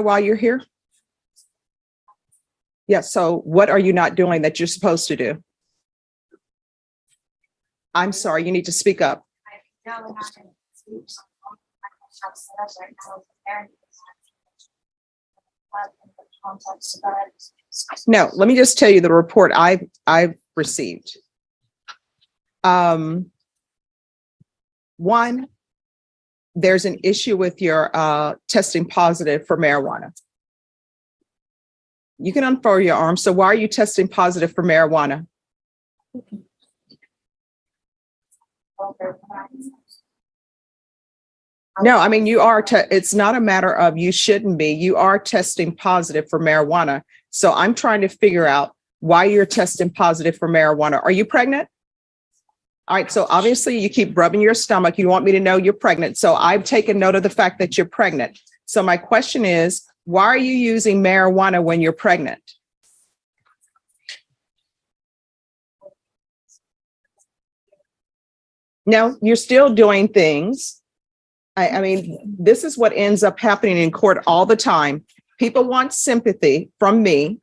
while you're here? Yeah, so what are you not doing that you're supposed to do? I'm sorry, you need to speak up. No, let me just tell you the report I've received. One, there's an issue with your testing positive for marijuana. You can unfurl your arm. So why are you testing positive for marijuana? No, I mean, you are, it's not a matter of you shouldn't be, you are testing positive for marijuana. So I'm trying to figure out why you're testing positive for marijuana. Are you pregnant? All right, so obviously you keep rubbing your stomach. You want me to know you're pregnant. So I've taken note of the fact that you're pregnant. So my question is, why are you using marijuana when you're pregnant? No, you're still doing things. I mean, this is what ends up happening in court all the time. People want sympathy from me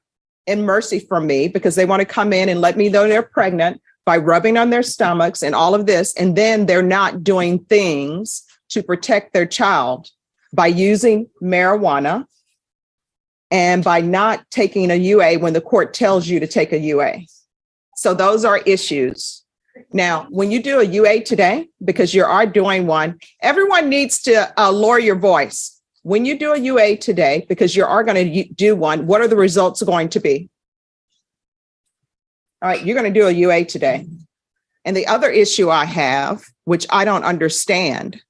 and mercy from me because they want to come in and let me know they're pregnant by rubbing on their stomachs and all of this. And then they're not doing things to protect their child by using marijuana and by not taking a UA when the court tells you to take a UA. So those are issues. Now, when you do a UA today, because you are doing one, everyone needs to lower your voice. When you do a UA today, because you are going to do one, what are the results going to be? All right, you're going to do a UA today. And the other issue I have, which I don't understand,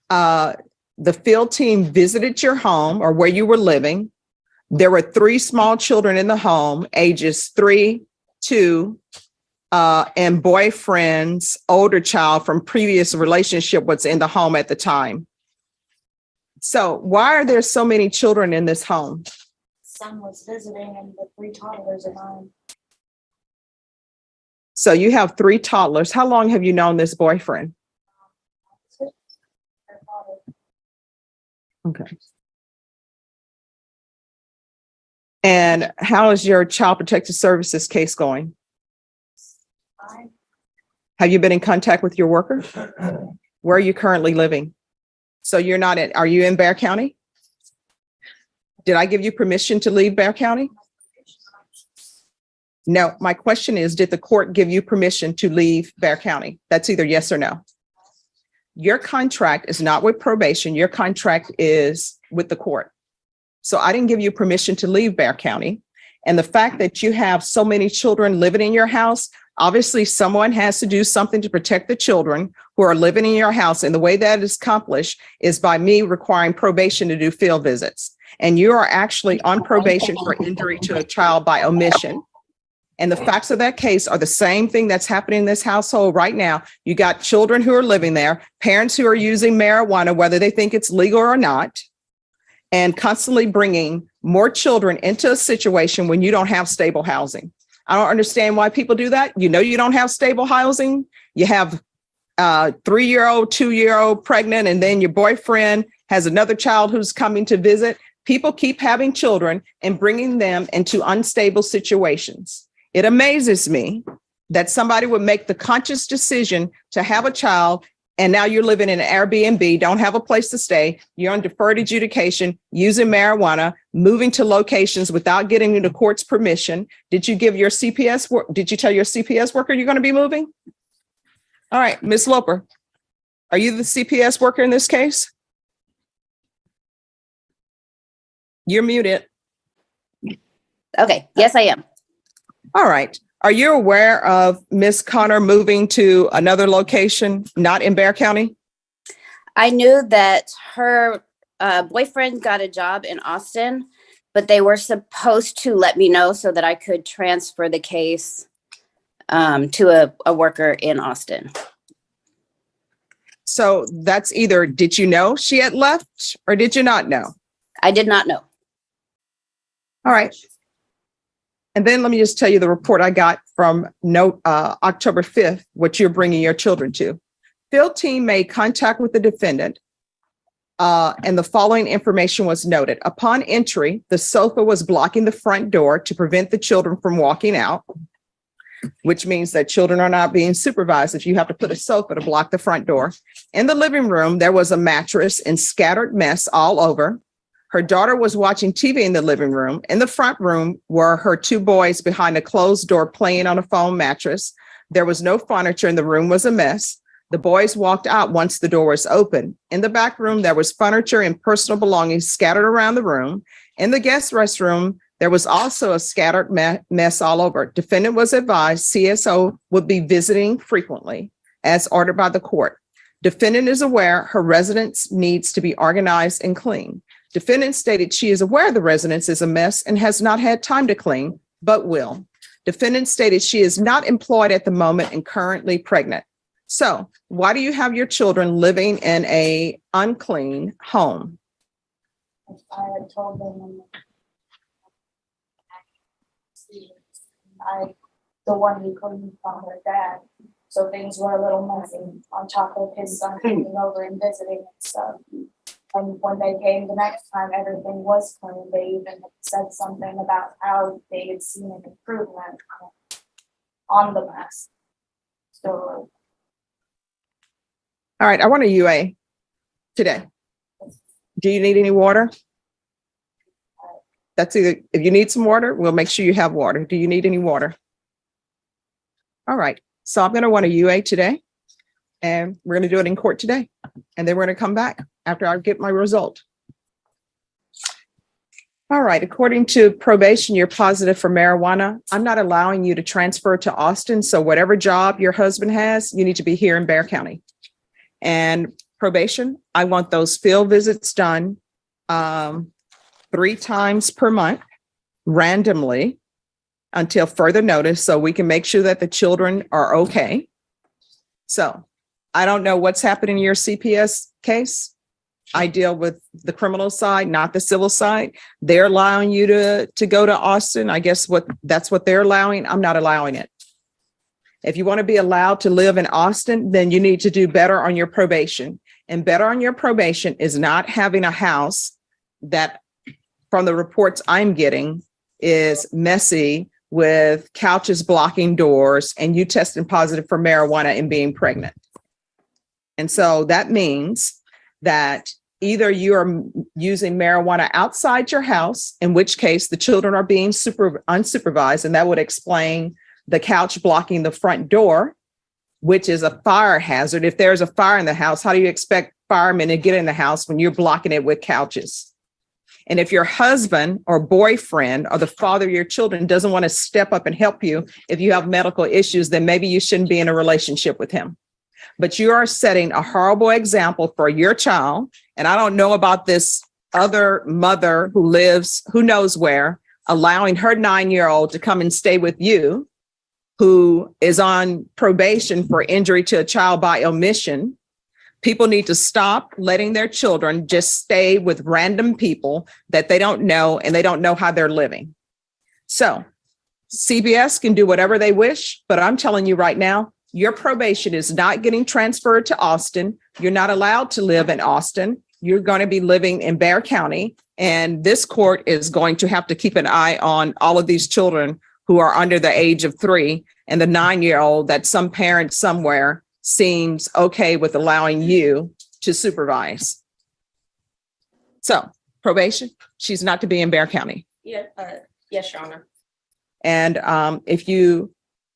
the field team visited your home or where you were living. There were 3 small children in the home, ages 3, 2, and boyfriend's older child from previous relationship was in the home at the time. So why are there so many children in this home? Son was visiting and the 3 toddlers are mine. So you have 3 toddlers. How long have you known this boyfriend? Okay. And how is your Child Protective Services case going? Fine. Have you been in contact with your worker? Where are you currently living? So you're not in, are you in Bexar County? Did I give you permission to leave Bexar County? No, my question is, did the court give you permission to leave Bexar County? That's either yes or no. Your contract is not with probation. Your contract is with the court. So I didn't give you permission to leave Bexar County. And the fact that you have so many children living in your house, obviously someone has to do something to protect the children who are living in your house. And the way that is accomplished is by me requiring probation to do field visits. And you are actually on probation for injury to a child by omission. And the facts of that case are the same thing that's happening in this household right now. You got children who are living there, parents who are using marijuana, whether they think it's legal or not, and constantly bringing more children into a situation when you don't have stable housing. I don't understand why people do that. You know, you don't have stable housing. You have 3-year-old, 2-year-old pregnant, and then your boyfriend has another child who's coming to visit. People keep having children and bringing them into unstable situations. It amazes me that somebody would make the conscious decision to have a child, and now you're living in an Airbnb, don't have a place to stay, you're on deferred adjudication, using marijuana, moving to locations without getting the court's permission. Did you give your CPS work? Did you tell your CPS worker you're going to be moving? All right, Ms. Loper, are you the CPS worker in this case? You're muted. Okay, yes, I am. All right. Are you aware of Miss Connor moving to another location, not in Bexar County? I knew that her boyfriend got a job in Austin, but they were supposed to let me know so that I could transfer the case to a worker in Austin. So that's either, did you know she had left or did you not know? I did not know. All right. And then let me just tell you the report I got from October 5th, what you're bringing your children to. Field team made contact with the defendant And the following information was noted. Upon entry, the sofa was blocking the front door to prevent the children from walking out, which means that children are not being supervised if you have to put a sofa to block the front door. In the living room, there was a mattress and scattered mess all over. Her daughter was watching TV in the living room. In the front room were her two boys behind a closed door playing on a foam mattress. There was no furniture and the room was a mess. The boys walked out once the door was open. In the back room, there was furniture and personal belongings scattered around the room. In the guest restroom, there was also a scattered mess all over. Defendant was advised CSO would be visiting frequently as ordered by the court. Defendant is aware her residence needs to be organized and clean. Defendant stated she is aware the residence is a mess and has not had time to clean, but will. Defendant stated she is not employed at the moment and currently pregnant. So why do you have your children living in a unclean home? I had told them the one who couldn't find her dad. So things were a little messy on top of his son coming over and visiting and stuff. And when they came the next time, everything was clean. They even said something about how they had seen an improvement on the mess. So. All right, I want a UA today. Do you need any water? That's either, if you need some water, we'll make sure you have water. Do you need any water? All right, so I'm going to want a UA today, and we're going to do it in court today. And then we're going to come back after I get my result. All right, according to probation, you're positive for marijuana. I'm not allowing you to transfer to Austin. So whatever job your husband has, you need to be here in Bexar County. And probation, I want those field visits done 3 times per month randomly until further notice so we can make sure that the children are okay. So I don't know what's happening in your CPS case. I deal with the criminal side, not the civil side. They're allowing you to go to Austin. I guess that's what they're allowing. I'm not allowing it. If you want to be allowed to live in Austin, then you need to do better on your probation. And better on your probation is not having a house that, from the reports I'm getting, is messy with couches blocking doors and you testing positive for marijuana and being pregnant. And so that means that either you are using marijuana outside your house, in which case the children are being unsupervised, and that would explain the couch blocking the front door, which is a fire hazard. If there's a fire in the house, how do you expect firemen to get in the house when you're blocking it with couches? And if your husband or boyfriend or the father of your children doesn't want to step up and help you if you have medical issues, then maybe you shouldn't be in a relationship with him. But you are setting a horrible example for your child. And I don't know about this other mother who lives, who knows where, allowing her 9-year-old to come and stay with you, who is on probation for injury to a child by omission. People need to stop letting their children just stay with random people that they don't know and they don't know how they're living. So CBS can do whatever they wish, but I'm telling you right now, your probation is not getting transferred to Austin. You're not allowed to live in Austin. You're going to be living in Bexar County, and this court is going to have to keep an eye on all of these children who are under the age of 3 and the 9-year-old that some parent somewhere seems okay with allowing you to supervise. So probation, she's not to be in Bexar County. Yeah, yes, Your Honor. And if you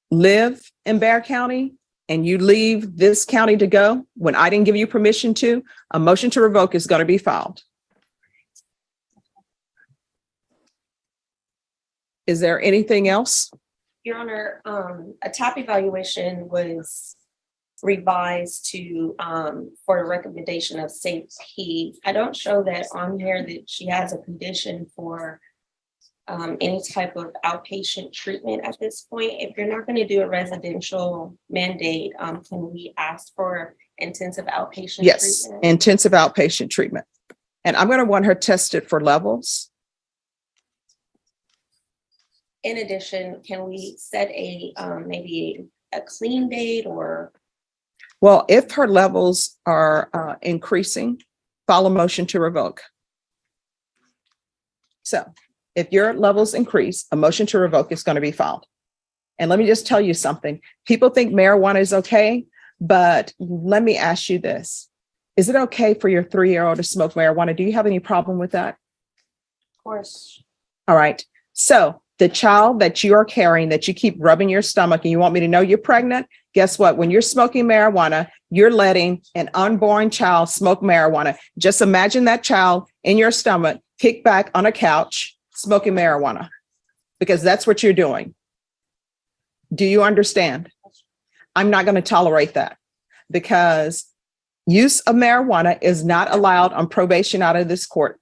live in Bexar County and you leave this county to go when I didn't give you permission to, a motion to revoke is going to be filed. Is there anything else? Your Honor, a TAP evaluation was revised to for a recommendation of Sympathy. I don't show that on here that she has a condition for any type of outpatient treatment at this point. If you're not going to do a residential mandate, can we ask for intensive outpatient Yes, treatment? intensive outpatient treatment. And I'm going to want her tested for levels. In addition, can we set a maybe a clean date or? Well, if her levels are increasing, file a motion to revoke. So if your levels increase, a motion to revoke is going to be filed. And let me just tell you something. People think marijuana is okay, but let me ask you this. Is it okay for your 3-year-old to smoke marijuana? Do you have any problem with that? Of course. All right. So the child that you are carrying, that you keep rubbing your stomach and you want me to know you're pregnant, guess what? When you're smoking marijuana, you're letting an unborn child smoke marijuana. Just imagine that child in your stomach, kicked back on a couch, smoking marijuana, because that's what you're doing. Do you understand? I'm not going to tolerate that, because use of marijuana is not allowed on probation out of this court.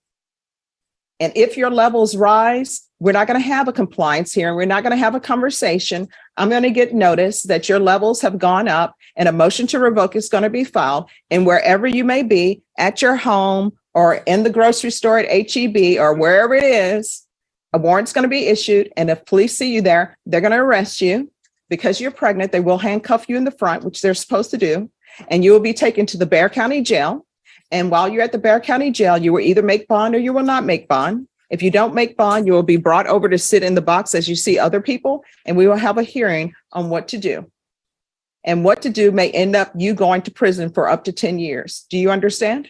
And if your levels rise, we're not going to have a compliance hearing. We're not going to have a conversation. I'm going to get notice that your levels have gone up and a motion to revoke is going to be filed. And wherever you may be, at your home or in the grocery store at HEB or wherever it is, a warrant's going to be issued. And if police see you there, they're going to arrest you because you're pregnant. They will handcuff you in the front, which they're supposed to do. And you will be taken to the Bexar County Jail. And while you're at the Bexar County Jail, you will either make bond or you will not make bond. If you don't make bond, you will be brought over to sit in the box as you see other people, and we will have a hearing on what to do. And what to do may end up you going to prison for up to 10 years. Do you understand?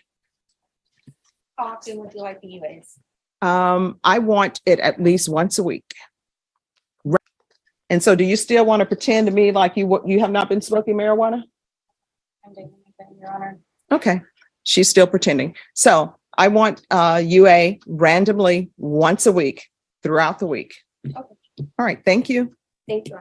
How often would you like the UAs? I want it at least once a week. And so do you still want to pretend to me like you have not been smoking marijuana? I'm doing anything, Your Honor. Okay. She's still pretending. So I want UA randomly once a week throughout the week. Okay. All right. Thank you. Thank you.